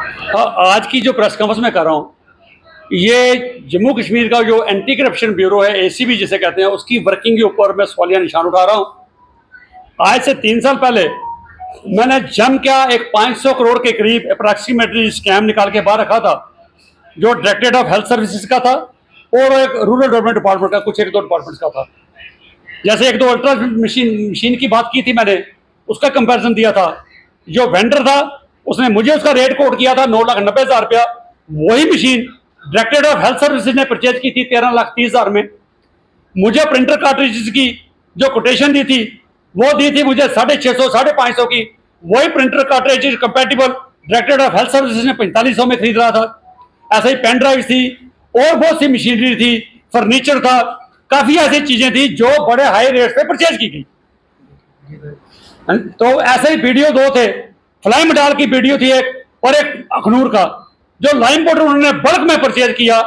आज की जो प्रेस कॉन्फ्रेंस में कर रहा हूँ, ये जम्मू कश्मीर का जो एंटी करप्शन ब्यूरो है, एसीबी जिसे कहते हैं, उसकी वर्किंग के ऊपर मैं सवालिया निशान उठा रहा हूँ। आज से 3 साल पहले मैंने जम क्या एक 500 करोड़ के करीब अप्रॉक्सीमेटली स्कैम निकाल के बाहर रखा था, जो डायरेक्टरेट ऑफ हेल्थ सर्विसेज का था और एक रूरल डेवलपमेंट डिपार्टमेंट का, कुछ 1-2 डिपार्टमेंट्स का था। जैसे 1-2 अल्ट्रा मशीन की बात की थी मैंने, उसका कंपैरिजन दिया था। जो वेंडर था उसने मुझे उसका रेट कोट किया था 9,90,000 रुपया। वही machine directorate of health services ने परचेज की थी 13,30,000 में। मुझे प्रिंटर कार्ट्रिजेस की जो कोटेशन दी थी वो दी थी मुझे 650 550 की। वही printer cartridges compatible directorate of health services ने 4500 में खरीद रहा था। ऐसे ही पेन ड्राइव थी और बहुत सी मशीनरी थी, फर्नीचर था, काफी ऐसी चीजें थी जो बड़े हाई रेट पे परचेज की गई। तो ऐसे ही वीडियो 2 थे, फ्लाई मडाल की वीडियो थी एक और एक अखनूर का, जो लाइन पाउडर उन्होंने बल्क में परचेज किया।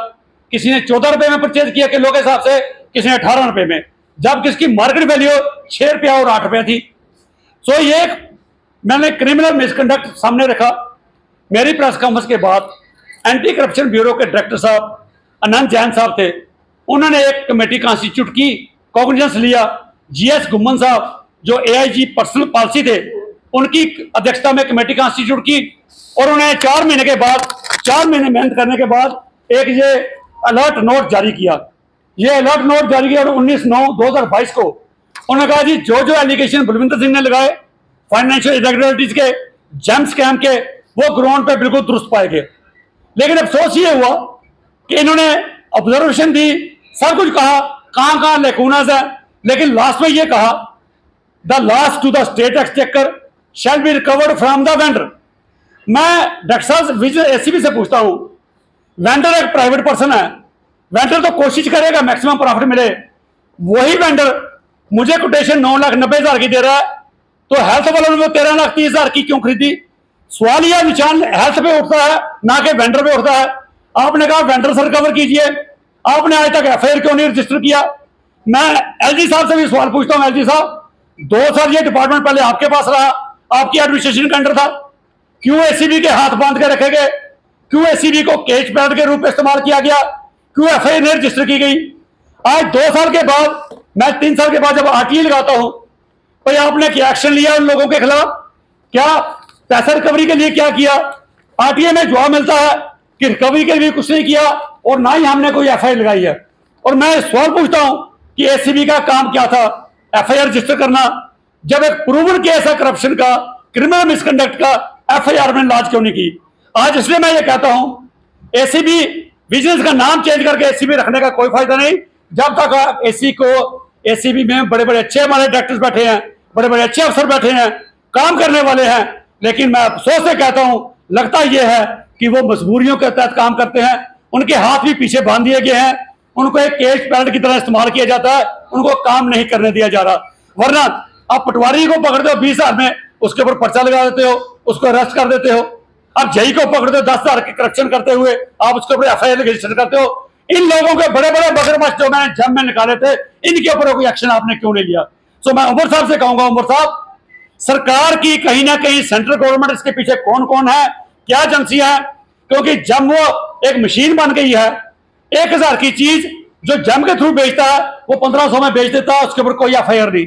किसी ने 14 रुपए में परचेज किया किलो के हिसाब से, किसी ने 18 रुपए में, जब किसकी मार्केट वैल्यू 6 रुपया और 8 रुपया थी। सो ये मैंने क्रिमिनल मिसकंडक्ट सामने रखा। मेरी प्रेस कॉन्फ्रेंस के बाद एंटी करप्शन ब्यूरो के डायरेक्टर साहब अनंत जैन साहब थे, उन्होंने एक कमेटी कॉन्स्टिट्यूट की, कॉग्निजेंस लिया। जीएस गुम्मन साहब जो एआईजी पर्सनल पॉलिसी थे, उनकी अध्यक्षता में कमेटी कॉन्स्टिट्यूट की और उन्हें 4 महीने के बाद, 4 महीने मेहनत करने के बाद एक ये अलर्ट नोट जारी किया। ये अलर्ट नोट जारी किया 19/9/2022 को। उन्होंने कहा जी जो जो एलिगेशन बलविंदर सिंह ने लगाए फाइनेंशियल इरेगुलरिटीज के, जेम स्कैम के, वो ग्राउंड पे बिल्कुल दुरुस्त पाए गए। लेकिन अफसोस ये हुआ कि इन्होंने ऑब्जर्वेशन दी, सब कुछ कहा, कहां कहां लेकूनाज है, लेकिन लास्ट में ये कहा the loss to the state exchequer shall be recovered from the vendor. मैं डॉक्टर साहब एसीबी से पूछता हूं, वेंडर एक प्राइवेट पर्सन है, वेंडर तो कोशिश करेगा मैक्सिमम प्रॉफिट मिले। वही वेंडर मुझे कोटेशन 9,90,000 की दे रहा है, तो हेल्थ वालों ने 13,30,000 की क्यों खरीदी? सवाल यह निशान हेल्थ पे उठता है, ना कि वेंडर पे उठता है। आपने कहा वेंडर से रिकवर कीजिए, आपने आज तक एफआईआर क्यों नहीं रजिस्टर किया? मैं एलजी साहब से भी सवाल पूछता हूं, एलजी साहब 2 साल ये डिपार्टमेंट पहले आपके पास रहा, आपकी एडमिनिस्ट्रेशन के अंडर था, क्यों एसीबी के हाथ बांध के रखे गए? क्यों एसीबी को केस पैड के रूप में इस्तेमाल किया गया? क्यों एफआईआर नहीं रजिस्टर की गई? आज 2 साल के बाद, मैं 3 साल के बाद जब आरटीआई लगाता हूं, भाई आपने क्या एक्शन लिया उन लोगों के खिलाफ? क्या पैसा रिकवरी के लिए क्या किया? आरटीआई में जवाब मिलता है कि रिकवरी के लिए कुछ नहीं किया और ना ही हमने कोई एफआईआर लगाई है। और मैं सवाल पूछता हूं कि एसीबी का काम क्या था? एफआईआर रजिस्टर करना। जब एक प्रूवन केस है करप्शन का, क्रिमिनल मिसकंडक्ट का, एफआईआर में लॉन्च क्यों नहीं की? आज इसलिए मैं ये कहता हूं एसीबी विजिलेंस का नाम चेंज करके एसीबी रखने का कोई फायदा नहीं, जब तक एसीबी में बड़े बड़े अच्छे हमारे डायरेक्टर्स बैठे हैं, बड़े बड़े अच्छे अफसर बैठे हैं, काम करने वाले हैं। लेकिन मैं अफसोस से कहता हूं, लगता यह है कि वो मजबूरियों के तहत काम करते हैं, उनके हाथ भी पीछे बांध दिए गए हैं, उनको एक केस पैड की तरह इस्तेमाल किया जाता है, उनको काम नहीं करने दिया जा रहा। वरना आप पटवारी को पकड़ते हो 20,000 में, उसके ऊपर पर्चा लगा देते हो, उसको अरेस्ट कर देते हो। आप जई को पकड़ते हो 10,000 की करप्शन करते हुए, आप उसके ऊपर एफआईआर रजिस्टर करते हो। इन लोगों के बड़े बड़े मगरमच्छ जो मैंने जम में निकाले थे, इनके ऊपर कोई एक्शन आपने क्यों नहीं लिया? सो मैं उमर साहब से कहूंगा, उमर साहब सरकार की कहीं ना कहीं सेंट्रल गवर्नमेंट इसके पीछे कौन कौन है, क्या एजेंसियां हैं? क्योंकि जब वो एक मशीन बन गई है, 1,000 की चीज जो जम के थ्रू बेचता है वो 1,500 में बेच देता है, उसके ऊपर कोई एफआईआर नहीं।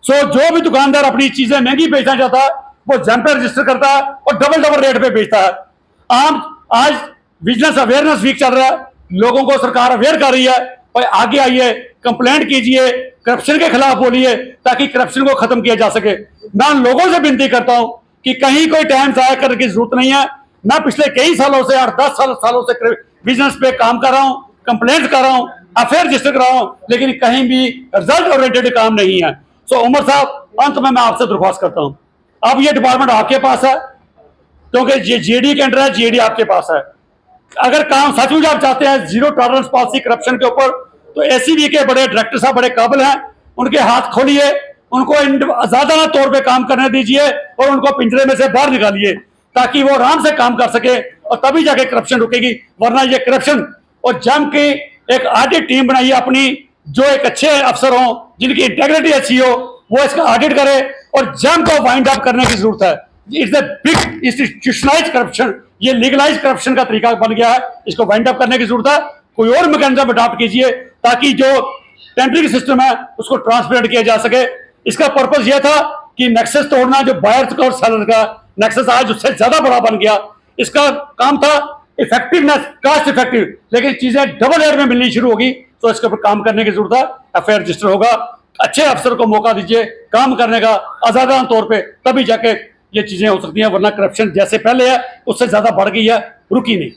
सो जो भी दुकानदार अपनी चीजें महंगी बेचना चाहता है वो जम पे रजिस्टर करता है और डबल रेट पे बेचता है। आज विजिलेंस अवेयरनेस वीक चल रहा है, लोगों को सरकार अवेयर कर रही है, और आगे आइए, कंप्लेंट कीजिए, करप्शन के खिलाफ बोलिए, ताकि करप्शन को खत्म किया जा सके। मैं उन लोगों से विनती करता हूं कि कहीं कोई टाइम जाया करने की जरूरत नहीं है। मैं पिछले कई सालों से 8-10 सालों से बिजनेस पे काम कर रहा हूं, कंप्लेंट कर रहा हूं, अफेयर रजिस्टर कर रहा हूं, लेकिन कहीं भी रिजल्ट ओरिएंटेड काम नहीं है। सो उमर साहब, अंत में मैं आपसे दरख्वास्त करता हूं, अब ये डिपार्टमेंट आपके पास है, क्योंकि ये जीडी के अंडर है, जीडी आपके पास है। अगर काम सचमुच आप चाहते हैं जीरो टॉलरेंस पॉलिसी करप्शन के ऊपर, तो एसीबी के बड़े डायरेक्टर साहब बड़े काबिल हैं, उनके हाथ खोलिए, उनको आजादाना तौर पे काम करने दीजिए और उनको पिंजरे में से बाहर निकालिए, ताकि वो आराम से काम कर सके, और तभी जाके करप्शन रुकेगी। वरना ये करप्शन, और जम की एक ऑडिट टीम बनाइए अपनी, जो एक अच्छे अफसर हों, जिनकी इंटेग्रिटी अच्छी हो, वो इसका ऑडिट करे और जम को वाइंड अप करने की जरूरत है। It's a big institutionalised corruption ये लीगलाइज करप्शन का तरीका बन गया है, इसको वाइंड अप करने की जरूरत है। कोई और मैकेनिज्म अडॉप्ट कीजिए ताकि जो टेंडरिंग सिस्टम है उसको ट्रांसपेरेंट किया जा सके। इसका पर्पस यह था कि नेक्सस तोड़ना, जो बायर्स का और सेलर का नेक्सस आज उससे ज्यादा बड़ा बन गया। इसका काम था इफेक्टिवनेस, कॉस्ट इफेक्टिव, लेकिन चीजें डबल एयर में मिलनी शुरू होगी, तो इसके ऊपर काम करने की जरूरत है। एफआईआर रजिस्टर होगा, अच्छे अफसर को मौका दीजिए काम करने का आजादाना तौर पे, तभी जाके ये चीजें हो सकती हैं, वरना करप्शन जैसे पहले है उससे ज्यादा बढ़ गई है, रुकी नहीं।